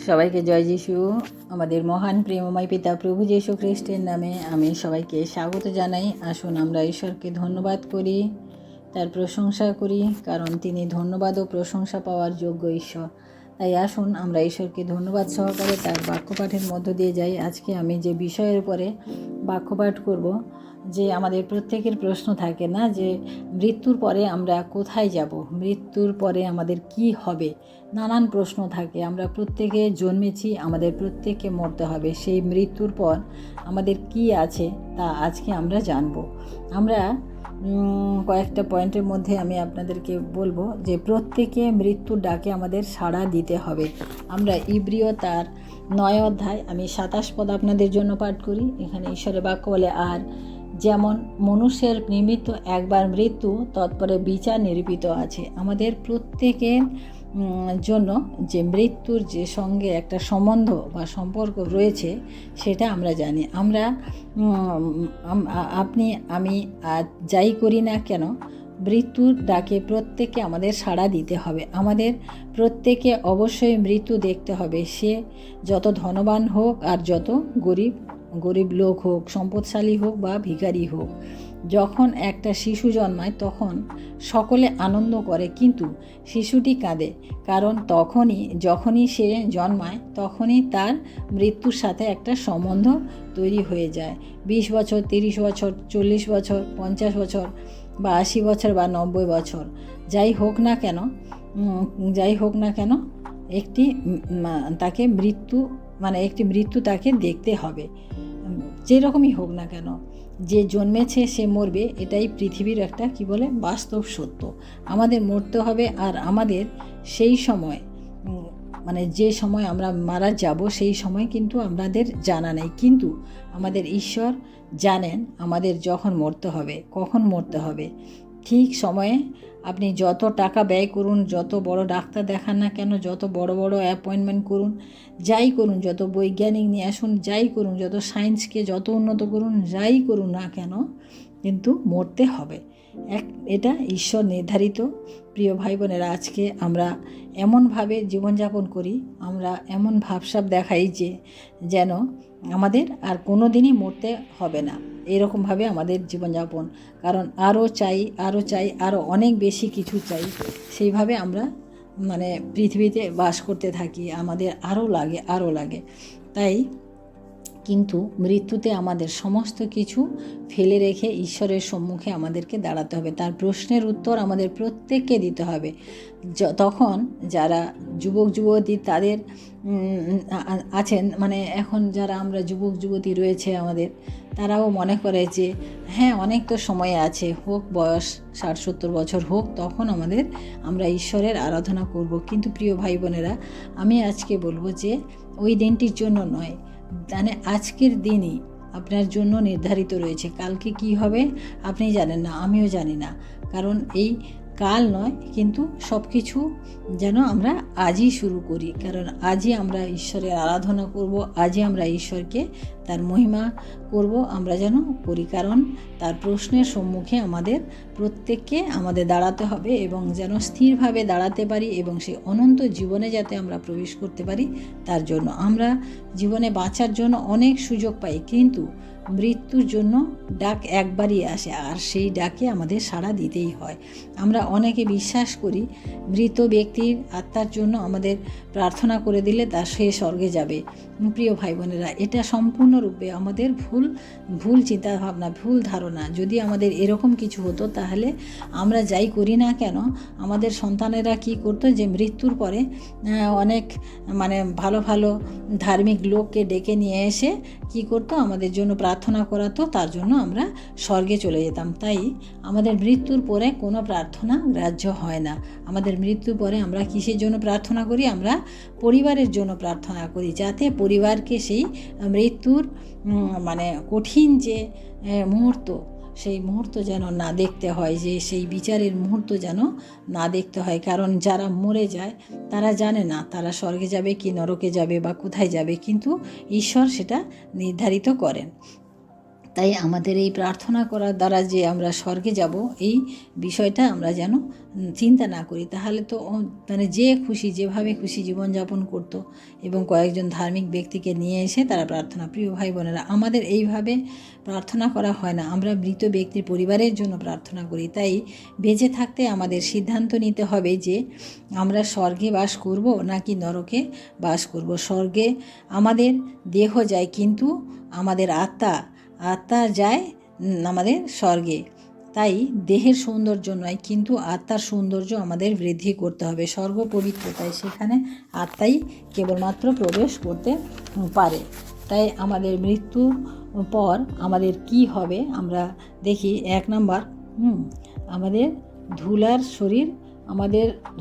সবাইকে জয় যিশু। আমাদের মহান প্রেমময় পিতা প্রভু যীশু খ্রিস্টের নামে আমি সবাইকে স্বাগত জানাই। আসুন আমরা ঈশ্বরকে ধন্যবাদ করি, তার প্রশংসা করি, কারণ তিনি ধন্যবাদ ও প্রশংসা পাওয়ার যোগ্য ঈশ্বর। তাই আসুন আমরা ঈশ্বরকে ধন্যবাদ সহকারে তার বাক্যপাঠের মধ্য দিয়ে যাই। আজকে আমি যে বিষয়ের উপরে বাক্যপাঠ করব, যে আমাদের প্রত্যেকের প্রশ্ন থাকে না, যে মৃত্যুর পরে আমরা কোথায় যাব, মৃত্যুর পরে আমাদের কি হবে, নানান প্রশ্ন থাকে। আমরা প্রত্যেকে জন্মেছি, আমাদের প্রত্যেককে মরতে হবে। সেই মৃত্যুর পর আমাদের কি আছে তা আজকে আমরা জানব। আমরা কয়েকটা পয়েন্টের মধ্যে আমি আপনাদেরকে বলবো যে প্রত্যেকে মৃত্যুর ডাকে আমাদের সাড়া দিতে হবে। আমরা ইব্রিয় তার 9 অধ্যায় আমি 27 পদ আপনাদের জন্য পাঠ করি। এখানে ঈশ্বরের বাক্য বলে, আর যেমন মনুষ্যের নিমিত্ত একবার মৃত্যু, তৎপরে বিচার নিরূপিত আছে। আমাদের প্রত্যেকের জন্য যে মৃত্যুর যে সঙ্গে একটা সম্বন্ধ বা সম্পর্ক রয়েছে সেটা আমরা জানি। আমরা আপনি আমি যাই করি না কেন, মৃত্যুর ডাকে প্রত্যেককে আমাদের সাড়া দিতে হবে। আমাদের প্রত্যেকে অবশ্যই মৃত্যু দেখতে হবে, সে যত ধনবান হোক আর যত গরিব লোক হোক, সম্পদশালী হোক বা ভিখারি হোক। যখন একটা শিশু জন্মায় তখন সকলে আনন্দ করে, কিন্তু শিশুটি কাঁদে, কারণ যখনই সে জন্মায় তখনই তার মৃত্যুর সাথে একটা সম্বন্ধ তৈরি হয়ে যায়। 20 বছর, 30 বছর, 40 বছর, 50 বছর বা 80 বছর বা 90 বছর যাই হোক না কেন তাকে একটি মৃত্যু তাকে দেখতে হবে। যেরকমই হোক না কেন, যে জন্মেছে সে মরবে, এটাই পৃথিবীর একটা বাস্তব সত্য। আমাদের মরতে হবে। আর আমাদের সেই সময় যে সময় আমরা মারা যাব সেই সময় কিন্তু আমাদের জানা নেই, কিন্তু আমাদের ঈশ্বর জানেন আমাদের যখন মরতে হবে, কখন মরতে হবে। ঠিক সময়ে আপনি যত টাকা ব্যয় করুন, যত বড় ডাক্তার দেখান না কেন, যত বড় বড় অ্যাপয়েন্টমেন্ট করুন, যাই করুন, যত বৈজ্ঞানিক নিয়ে আসুন, যাই করুন, যত সায়েন্সকে যত উন্নত করুন, যাই করুন না কেন, কিন্তু মরতে হবে। এটা ঈশ্বর নির্ধারিত। প্রিয় ভাই বোনেরা, আজকে আমরা এমনভাবে জীবনযাপন করি, আমরা এমন ভাবসাব দেখাই যে যেন আমাদের আর কোনো দিনই মরতে হবে না, এরকমভাবে আমাদের জীবনযাপন। কারণ আরও চাই, আরও অনেক বেশি কিছু চাই। সেইভাবে আমরা পৃথিবীতে বাস করতে থাকি, আমাদের আরও লাগে। তাই কিন্তু মৃত্যুতে আমাদের সমস্ত কিছু ফেলে রেখে ঈশ্বরের সম্মুখে আমাদেরকে দাঁড়াতে হবে। তার প্রশ্নের উত্তর আমাদের প্রত্যেককে দিতে হবে। তখন যারা যুবক যুবতী তাদের আছেন, এখন যারা আমরা যুবক যুবতী রয়েছে আমাদের, তারাও মনে করে যে হ্যাঁ, অনেক তো সময় আছে, হোক বয়স 60-70 বছর হোক, তখন আমরা ঈশ্বরের আরাধনা করব। কিন্তু প্রিয় ভাই বোনেরা, আমি আজকে বলবো যে ওই দিনটির জন্য নয়, আজকের দিনই আপনার জন্য নির্ধারিত রয়েছে। কালকে কি হবে আপনি জানেন না, আমিও জানি না। কারণ এই কাল নয়, কিন্তু সব কিছু যেন আমরা আজই শুরু করি, কারণ আজই আমরা ঈশ্বরের আরাধনা করব, আজই আমরা ঈশ্বরকে তার মহিমা করব, আমরা যেন করি। কারণ তার প্রশ্নের সম্মুখে আমাদের প্রত্যেককে দাঁড়াতে হবে, এবং যেন স্থিরভাবে দাঁড়াতে পারি, এবং সেই অনন্ত জীবনে যাতে আমরা প্রবেশ করতে পারি। তার জন্য আমরা জীবনে বাঁচার জন্য অনেক সুযোগ পাই, কিন্তু মৃত্যুর জন্য ডাক একবারই আসে, আর সেই ডাকে আমাদের সাড়া দিতেই হয়। আমরা অনেকে বিশ্বাস করি মৃত ব্যক্তির আত্মার জন্য আমাদের প্রার্থনা করে দিলে তা সে স্বর্গে যাবে। প্রিয় ভাই বোনেরা, এটা সম্পূর্ণরূপে আমাদের ভুল চিন্তাভাবনা, ভুল ধারণা। যদি আমাদের এরকম কিছু হতো, তাহলে আমরা যাই করি না কেন, আমাদের সন্তানেরা কি করতো, যে মৃত্যুর পরে অনেক ভালো ভালো ধার্মিক লোককে ডেকে নিয়ে এসে কি করতো, আমাদের জন্য প্রার্থনা করাতো, তার জন্য আমরা স্বর্গে চলে যেতাম। তাই আমাদের মৃত্যুর পরে কোনো প্রার্থনা গ্রাহ্য হয় না। আমাদের মৃত্যুর পরে আমরা কিসের জন্য প্রার্থনা করি? আমরা পরিবারের জন্য প্রার্থনা করি, যাতে পরিবারকে সেই মৃত্যুর কঠিন যে মুহূর্ত, সেই মুহূর্ত যেন না দেখতে হয়, যে সেই বিচারের মুহূর্ত যেন না দেখতে হয়। কারণ যারা মরে যায় তারা জানে না তারা স্বর্গে যাবে কি নরকে যাবে বা কোথায় যাবে, কিন্তু ঈশ্বর সেটা নির্ধারিত করেন। তাই আমাদের এই প্রার্থনা করার দ্বারা যে আমরা স্বর্গে যাব, এই বিষয়টা আমরা যেন চিন্তা না করি। তাহলে তো মানে যে খুশি যেভাবে খুশি জীবনযাপন করতো, এবং কয়েকজন ধার্মিক ব্যক্তিকে নিয়ে এসে তারা প্রার্থনা। প্রিয় ভাই বোনেরা, আমাদের এইভাবে প্রার্থনা করা হয় না, আমরা মৃত ব্যক্তির পরিবারের জন্য প্রার্থনা করি। তাই বেঁচে থাকতে আমাদের সিদ্ধান্ত নিতে হবে যে আমরা স্বর্গে বাস করব নাকি নরকে বাস করব। স্বর্গে আমাদের দেহ যায়, কিন্তু আমাদের আত্মা যায় আমাদের স্বর্গে। তাই দেহের সৌন্দর্য নয়, কিন্তু আত্মার সৌন্দর্য আমাদের বৃদ্ধি করতে হবে। স্বর্গ পবিত্র, তাই সেখানে আত্মাই কেবলমাত্র প্রবেশ করতে পারে। তাই আমাদের মৃত্যুর পর আমাদের কি হবে আমরা দেখি। 1 নাম্বার, আমাদের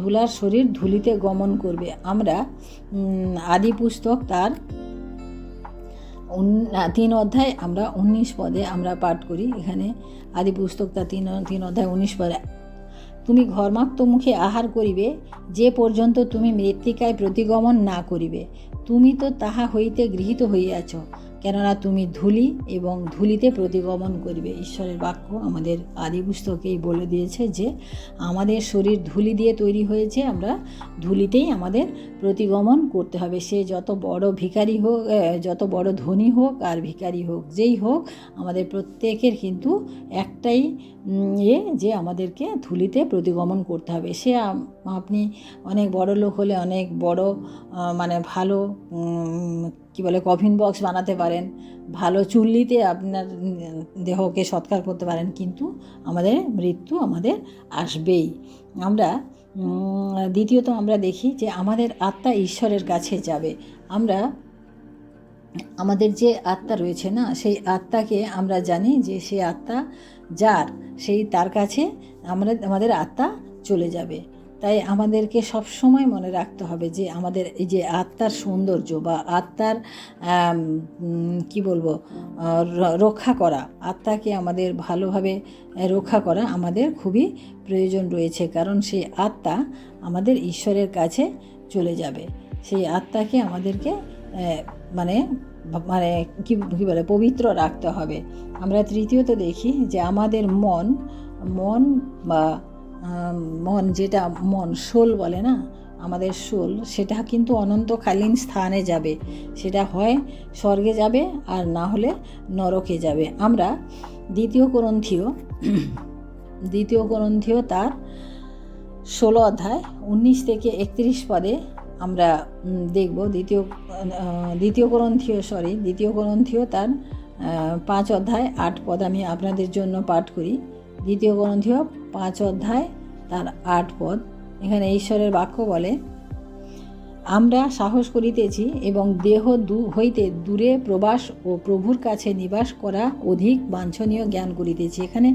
ধুলার শরীর ধুলিতে গমন করবে। আমরা আদি পুস্তক তার 3 অধ্যায় আমরা 19 পদে আমরা পাঠ করি। এখানে আদি পুস্তক তার 3 অধ্যায় 19 পদে, তুমি ঘর্মাক্ত মুখে আহার করিবে যে পর্যন্ত তুমি মৃত্তিকায় প্রতিগমন না করিবে। তুমি তো তাহা হইতে গৃহীত হইয়াছ, কেননা তুমি ধূলি এবং ধূলিতে প্রতিগমন করিবে। ঈশ্বরের বাক্য আমাদের আদি পুস্তকেই বলে দিয়েছে যে আমাদের শরীর ধূলি দিয়ে তৈরি হয়েছে, আমরা ধূলিতেই আমাদের প্রতিগমন করতে হবে। সে যত বড় ভিখারি হোক, যত বড় ধনী হোক আর ভিখারি হোক, যেই হোক, আমাদের প্রত্যেকের কিন্তু একটাই যে আমাদেরকে ধূলিতে প্রতিগমন করতে হবে। সে আপনি অনেক বড় লোক হলে অনেক বড় মানে ভালো কফিন বক্স বানাতে পারেন, ভালো চুল্লিতে আপনার দেহকে সৎকার করতে পারেন, কিন্তু আমাদের মৃত্যু আমাদের আসবেই। আমরা দ্বিতীয়ত আমরা দেখি যে আমাদের আত্মা ঈশ্বরের কাছে যাবে। আমাদের যে আত্মা রয়েছে না, সেই আত্মাকে আমরা জানি যে সে আত্মা তার কাছে আমাদের আত্মা চলে যাবে। তাই আমাদেরকে সবসময় মনে রাখতে হবে যে আমাদের এই যে আত্মার সৌন্দর্য বা আত্মার রক্ষা করা, আত্মাকে আমাদের ভালোভাবে রক্ষা করা আমাদের খুবই প্রয়োজন রয়েছে। কারণ সেই আত্মা আমাদের ঈশ্বরের কাছে চলে যাবে। সেই আত্মাকে আমাদেরকে পবিত্র রাখতে হবে। আমরা তৃতীয়ত দেখি যে আমাদের মন যেটা সোল বলে না, আমাদের সোল, সেটা কিন্তু অনন্তকালীন স্থানে যাবে। সেটা হয় স্বর্গে যাবে আর না হলে নরকে যাবে। আমরা দ্বিতীয় করন্থীয় তার 16 অধ্যায় 19 থেকে 31 পদে আমরা দেখব। দ্বিতীয় করন্থীয় তার 5 অধ্যায় 8 পদ আমি আপনাদের জন্য পাঠ করি। 2 করন্থীয় 5 অধ্যায় তার 8 পদ। এখানে ঈশ্বরের বাক্য বলে, আমরা সাহস করিতেছি এবং দেহ হইতে দূরে প্রবাস ও প্রভুর কাছে নিবাস করা অধিক বাঞ্ছনীয় জ্ঞান করিতেছি। এখানে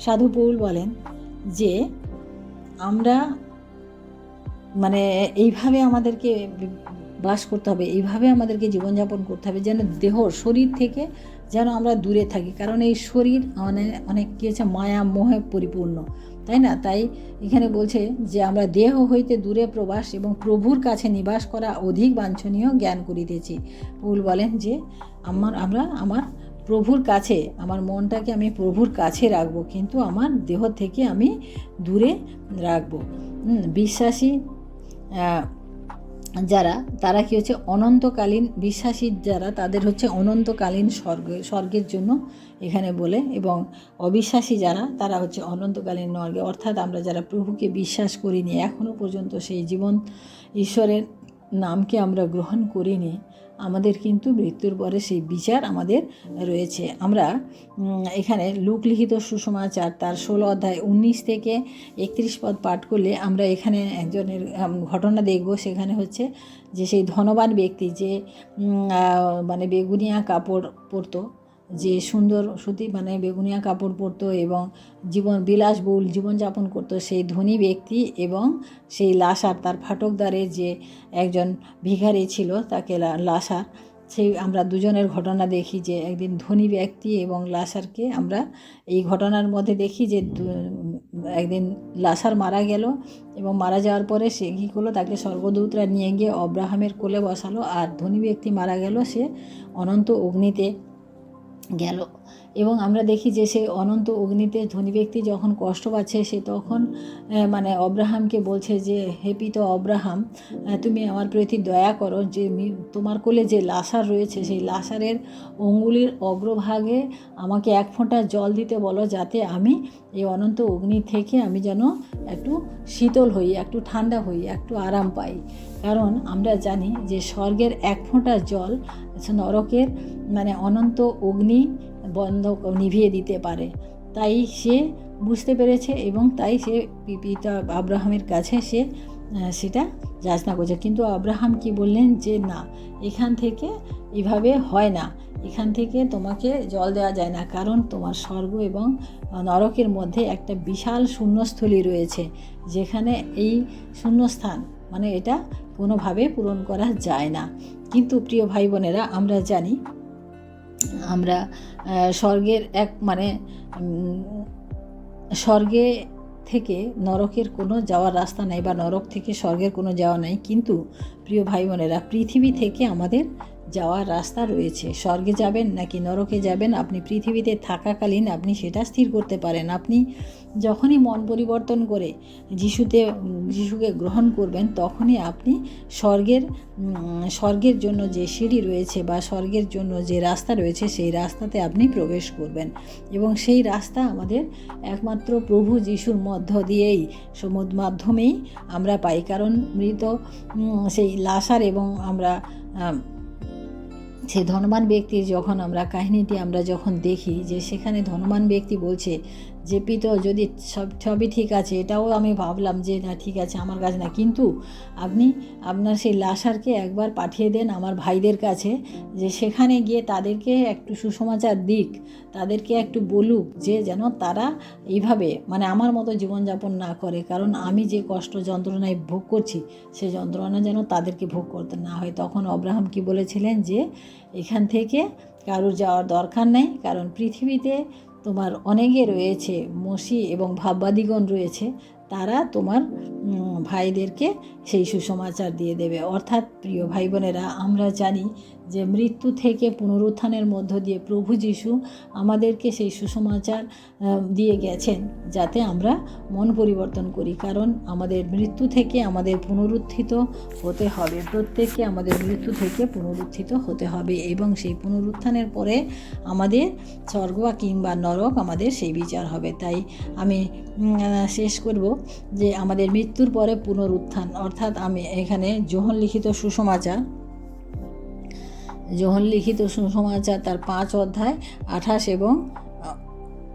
সাধু পৌল বলেন যে আমরা এইভাবে আমাদেরকে বাস করতে হবে, এইভাবে আমাদেরকে জীবনযাপন করতে হবে যেন শরীর থেকে যেন আমরা দূরে থাকি। কারণ এই শরীর অনেক কি হচ্ছে, মায়া মোহে পরিপূর্ণ, তাই না? তাই এখানে বলছে যে আমরা দেহ হইতে দূরে প্রবাস এবং প্রভুর কাছে নিবাস করা অধিক বাঞ্ছনীয় জ্ঞান করিতেছি। পৌল বলেন যে আমার প্রভুর কাছে, আমার মনটাকে আমি প্রভুর কাছে রাখবো, কিন্তু আমার দেহ থেকে আমি দূরে রাখবো। বিশ্বাসী যারা, তারা কি হচ্ছে অনন্তকালীন, বিশ্বাসী যারা, তাদের হচ্ছে অনন্তকালীন স্বর্গের জন্য এখানে বলে, এবং অবিশ্বাসী যারা, তারা হচ্ছে অনন্তকালীন নরকে। অর্থাৎ আমরা যারা প্রভুকে বিশ্বাস করিনি, এখনও পর্যন্ত সেই জীবন ঈশ্বরের নামকে আমরা গ্রহণ করিনি, আমাদের কিন্তু মৃত্যুর পরে সেই বিচার আমাদের রয়েছে। আমরা এখানে লুক লিখিত সুসমাচার তার 16 অধ্যায় 19 থেকে 31 পদ পাঠ করলে আমরা এখানে একজনের ঘটনা দেখব। সেখানে হচ্ছে যে সেই ধনবান ব্যক্তি যে বেগুনিয়া কাপড় পরতো, যে সুন্দর সুতি বেগুনিয়া কাপড় পরতো এবং বিলাসবহুল জীবনযাপন করতো, সেই ধনী ব্যক্তি এবং সেই লাসার, তার ফাটকদারে যে একজন ভিখারি ছিল, তাকে লাসার, সেই আমরা দুজনের ঘটনা দেখি। যে একদিন ধনী ব্যক্তি এবং লাসারকে আমরা এই ঘটনার মধ্যে দেখি যে একদিন লাসার মারা গেল, এবং মারা যাওয়ার পরে সে কী করলো, তাকে স্বর্গদূতরা নিয়ে গিয়ে অব্রাহামের কোলে বসালো। আর ধনী ব্যক্তি মারা গেল, সে অনন্ত অগ্নিতে গেল। এবং আমরা দেখি যে সে অনন্ত অগ্নিতে ধনী ব্যক্তি যখন কষ্ট পাচ্ছে, সে তখন মানে অব্রাহামকে বলছে যে, হে পিতা অব্রাহাম, তুমি আমার প্রতি দয়া করো, যে তোমার কোলে যে লাসার রয়েছে সেই লাসারের অঙ্গুলির অগ্রভাগে আমাকে এক ফোঁটা জল দিতে বলো, যাতে আমি এই অনন্ত অগ্নি থেকে আমি যেন একটু শীতল হই, একটু ঠান্ডা হই, একটু আরাম পাই। কারণ আমরা জানি যে স্বর্গের এক ফোঁটা জল নরকের মানে অনন্ত অগ্নি বন্ধ নিভিয়ে দিতে পারে। তাই সে বুঝতে পেরেছে এবং তাই সে পিতা আব্রাহামের কাছে সে সেটা যাচনা করছে। কিন্তু আব্রাহাম কি বললেন যে না, এখান থেকে এভাবে হয় না, এখান থেকে তোমাকে জল দেওয়া যায় না, কারণ তোমার স্বর্গ এবং নরকের মধ্যে একটা বিশাল শূন্যস্থলী রয়েছে, যেখানে এই শূন্যস্থান মানে এটা কোনোভাবে পূরণ করা যায় না। কিন্তু প্রিয় ভাই বোনেরা, আমরা জানি আমরা স্বর্গের এক মানে স্বর্গে থেকে নরকের কোনো যাওয়ার রাস্তা নাই, বা নরক থেকে স্বর্গের কোনো যাওয়া নাই। কিন্তু প্রিয় ভাই বোনেরা, পৃথিবী থেকে আমাদের যাওয়ার রাস্তা রয়েছে। স্বর্গে যাবেন নাকি নরকে যাবেন, আপনি পৃথিবীতে থাকাকালীন আপনি সেটা স্থির করতে পারেন। আপনি যখনই মন পরিবর্তন করে যিশুকে গ্রহণ করবেন, তখনই আপনি স্বর্গের জন্য যে সিঁড়ি রয়েছে বা স্বর্গের জন্য যে রাস্তা রয়েছে, সেই রাস্তাতে আপনি প্রবেশ করবেন। এবং সেই রাস্তা আমাদের একমাত্র প্রভু যিশুর মধ্য দিয়েই মাধ্যমেই আমরা পাই। কারণ মৃত সেই লাসার এবং আমরা সেই ধনবান ব্যক্তির যখন আমরা কাহিনীটি আমরা যখন দেখি, যে সেখানে ধনবান ব্যক্তি বলছে যে পিতা, যদি সবই ঠিক আছে, এটাও আমি ভাবলাম যে না ঠিক আছে আমার কাছে না, কিন্তু আপনি আপনার সেই লাসারকে একবার পাঠিয়ে দেন আমার ভাইদের কাছে, যে সেখানে গিয়ে তাদেরকে একটু সুসমাচার দিক, তাদেরকে একটু বলুক যে যেন তারা এইভাবে মানে আমার মতো জীবনযাপন না করে, কারণ আমি যে কষ্ট যন্ত্রণায় ভোগ করছি সে যন্ত্রণা যেন তাদেরকে ভোগ করতে না হয়। তখন আব্রাহাম কি বলেছিলেন যে এখান থেকে কারোর যাওয়ার দরকার নেই, কারণ পৃথিবীতে তোমার অনেকে রয়েছে, মসি এবং ভাববাদীগণ রয়েছে, তারা তোমার ভাইদেরকে সেই সুসমাচার দিয়ে দেবে। অর্থাৎ প্রিয় ভাই বোনেরা, আমরা জানি যে মৃত্যু থেকে পুনরুত্থানের মধ্য দিয়ে প্রভু যিশু আমাদেরকে সেই সুসমাচার দিয়ে গেছেন, যাতে আমরা মন পরিবর্তন করি। কারণ আমাদের মৃত্যু থেকে আমাদের পুনরুত্থিত হতে হবে, প্রত্যেককে আমাদের মৃত্যু থেকে পুনরুত্থিত হতে হবে, এবং সেই পুনরুত্থানের পরে আমাদের স্বর্গ কিংবা নরক আমাদের সেই বিচার হবে। তাই আমি শেষ করব যে আমাদের মৃত্যুর পরে পুনরুত্থান, অর্থাৎ আমি এখানে যোহন লিখিত সুসমাচার তার 5 অধ্যায় 28 এবং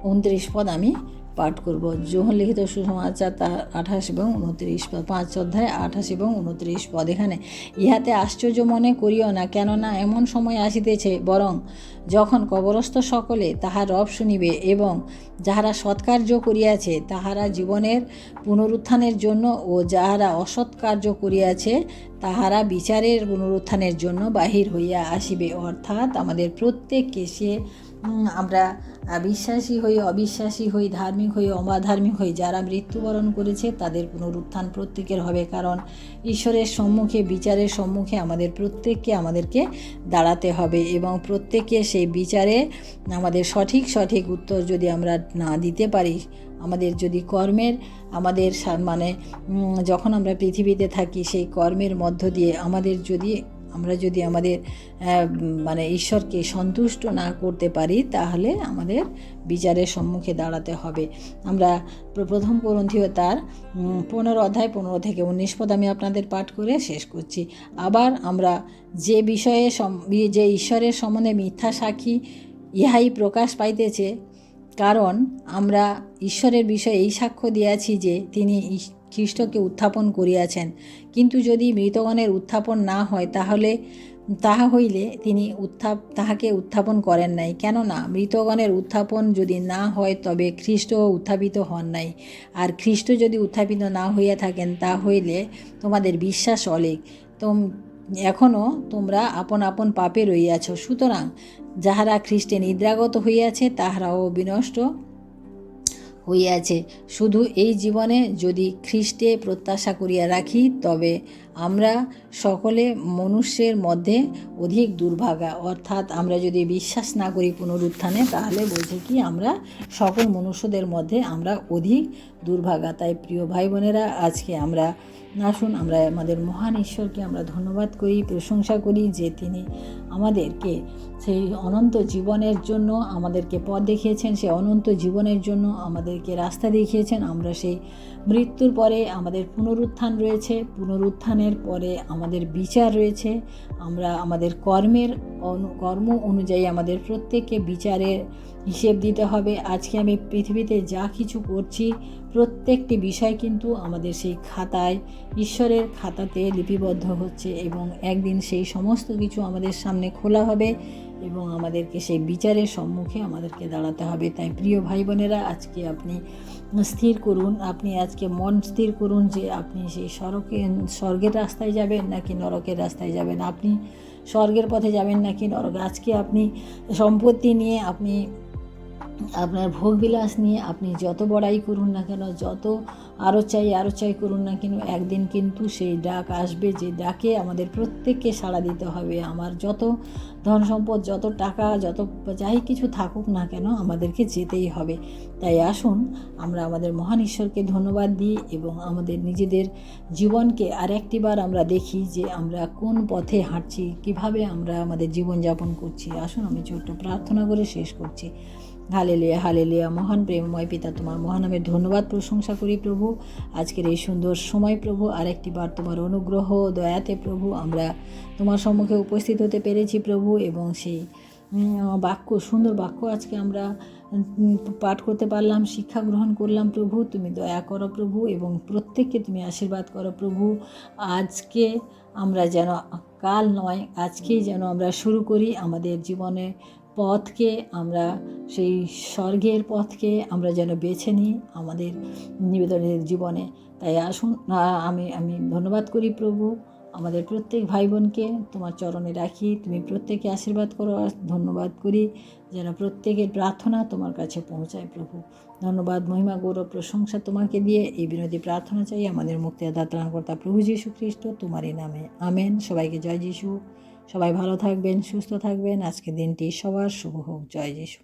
29 পদ আমি পাঠ করব। যোহন লিখিত সুসমাচার তার 28 এবং 29 পদ, 5 অধ্যায় 28 এবং 29 পদ। এখানে ইহাতে আশ্চর্য মনে করিও না, কেননা এমন সময় আসিতেছে, বরং যখন কবরস্থ সকলে তাহার রব শুনিবে, এবং যাহারা সৎকার্য করিয়াছে তাহারা জীবনের পুনরুত্থানের জন্য, ও যাহারা অসৎকার্য করিয়াছে তাহারা বিচারের পুনরুত্থানের জন্য বাহির হইয়া আসিবে। অর্থাৎ আমাদের প্রত্যেককে সে আমরা বিশ্বাসী হই, অবিশ্বাসী হই, ধার্মিক হই, অধার্মিক হই, যারা মৃত্যুবরণ করেছে তাদের পুনরুত্থান প্রত্যেকের হবে। কারণ ঈশ্বরের সম্মুখে, বিচারের সম্মুখে আমাদেরকে দাঁড়াতে হবে, এবং প্রত্যেকে সেই বিচারে আমাদের সঠিক উত্তর যদি আমরা না দিতে পারি, আমাদের যদি কর্মের আমাদের মানে যখন আমরা পৃথিবীতে থাকি সেই কর্মের মধ্য দিয়ে আমরা যদি আমাদের মানে ঈশ্বরকে সন্তুষ্ট না করতে পারি, তাহলে আমাদের বিচারের সম্মুখে দাঁড়াতে হবে। আমরা প্রথম করন্থীয় তার 15 অধ্যায় 15 থেকে 19 পদ আমি আপনাদের পাঠ করে শেষ করছি। আবার আমরা যে ঈশ্বরের সম্বন্ধে মিথ্যা সাক্ষী, ইহাই প্রকাশ পাইতেছে, কারণ আমরা ঈশ্বরের বিষয়ে এই সাক্ষ্য দিয়াছি যে তিনি খ্রিস্টকে উত্থাপন করিয়াছেন। কিন্তু যদি মৃতগণের উত্থাপন না হয়, তাহা হইলে তিনি তাহাকে উত্থাপন করেন নাই। কেননা মৃতগণের উত্থাপন যদি না হয়, তবে খ্রিস্ট উত্থাপিত হন নাই। আর খ্রিস্ট যদি উত্থাপিত না হইয়া থাকেন, তা হইলে তোমাদের বিশ্বাস অলীক, এখনও তোমরা আপন আপন পাপে রহিয়াছ। সুতরাং যাহারা খ্রিস্টে নিদ্রাগত হইয়াছে তাহারাও বিনষ্ট হইয়াছে। শুধু এই জীবনে যদি খ্রিস্টে প্রত্যাশা করিয়া রাখি, তবে আমরা সকলে মনুষ্যের মধ্যে অধিক দুর্ভাগা। অর্থাৎ আমরা যদি বিশ্বাস না করি পুনরুত্থানে, তাহলে বলছে কি আমরা সকল মনুষ্যদের মধ্যে আমরা অধিক দুর্ভাগা। তাই প্রিয় ভাই বোনেরা, আজকে আমরা আসুন আমরা আমাদের মহান ঈশ্বরকে আমরা ধন্যবাদ করি, প্রশংসা করি যে তিনি আমাদেরকে সেই অনন্ত জীবনের জন্য আমাদেরকে পথ দেখিয়েছেন, সেই অনন্ত জীবনের জন্য আমাদেরকে রাস্তা দেখিয়েছেন। আমরা সেই মৃত্যুর পরে আমাদের পুনরুত্থান রয়েছে, পুনরুত্থানের পরে আমাদের বিচার রয়েছে। আমরা আমাদের কর্ম অনুযায়ী আমাদের প্রত্যেককে বিচারের হিসেব দিতে হবে। আজকে আমি পৃথিবীতে যা কিছু করছি প্রত্যেকটি বিষয় কিন্তু আমাদের সেই খাতায়, ঈশ্বরের খাতাতে লিপিবদ্ধ হচ্ছে, এবং একদিন সেই সমস্ত কিছু আমাদের সামনে খোলা হবে এবং আমাদেরকে সেই বিচারের সম্মুখে আমাদেরকে দাঁড়াতে হবে। তাই প্রিয় ভাই বোনেরা, আজকে আপনি স্থির করুন, আপনি আজকে মন স্থির করুন যে আপনি সেই স্বর্গের রাস্তায় যাবেন নাকি নরকের রাস্তায় যাবেন, আপনি স্বর্গের পথে যাবেন নাকি নরক। আজকে আপনি সম্পত্তি নিয়ে, আপনি আপনার ভোগবিলাস নিয়ে আপনি যত বড়াই করুন না কেন, যত আরও চাই করুন না কেন, একদিন কিন্তু সেই ডাক আসবে, যে ডাকে আমাদের প্রত্যেককে সাড়া দিতে হবে। আমার যত ধন সম্পদ, যত টাকা, যত যাই কিছু থাকুক না কেন, আমাদেরকে যেতেই হবে। তাই আসুন আমরা আমাদের মহান ঈশ্বরকে ধন্যবাদ দিই এবং আমাদের নিজেদের জীবনকে আরেকটিবার আমরা দেখি যে আমরা কোন পথে হাঁটছি, কিভাবে আমরা আমাদের জীবনযাপন করছি। আসুন আমি ছোট্ট প্রার্থনা করে শেষ করছি। Hallelujah, hallelujah. মহান প্রেমময় পিতা, তোমার মহানামের ধন্যবাদ প্রশংসা করি প্রভু। আজকের এই সুন্দর সময় প্রভু, আরেকটি বার তোমার অনুগ্রহ দয়াতে প্রভু আমরা তোমার সম্মুখে উপস্থিত হতে পেরেছি প্রভু, এবং সেই সুন্দর বাক্য আজকে আমরা পাঠ করতে পারলাম, শিক্ষা গ্রহণ করলাম প্রভু। তুমি দয়া করো প্রভু, এবং প্রত্যেককে তুমি আশীর্বাদ করো প্রভু। আজকে আমরা যেন, কাল নয়, আজকেই যেন আমরা শুরু করি আমাদের জীবনে পথকে, আমরা সেই স্বর্গের পথকে আমরা যেন বেছে নিই আমাদের নিবেদনের জীবনে। তাই আসুন আমি ধন্যবাদ করি প্রভু, আমাদের প্রত্যেক ভাই বোনকে তোমার চরণে রাখি, তুমি প্রত্যেকে আশীর্বাদ করো। ধন্যবাদ করি যেন প্রত্যেকের প্রার্থনা তোমার কাছে পৌঁছায় প্রভু। ধন্যবাদ, মহিমা, গৌরব, প্রশংসা তোমাকে দিয়ে এই বিনতি প্রার্থনা চাই আমাদের মুক্তিদাতা ত্রাণকর্তা প্রভু যীশু খ্রিস্ট, তোমারই নামে, আমেন। সবাইকে জয় যীশু। সবাই ভালো থাকবেন, সুস্থ থাকবেন। আজকের দিনটি সবার শুভ হোক। জয় যীশু।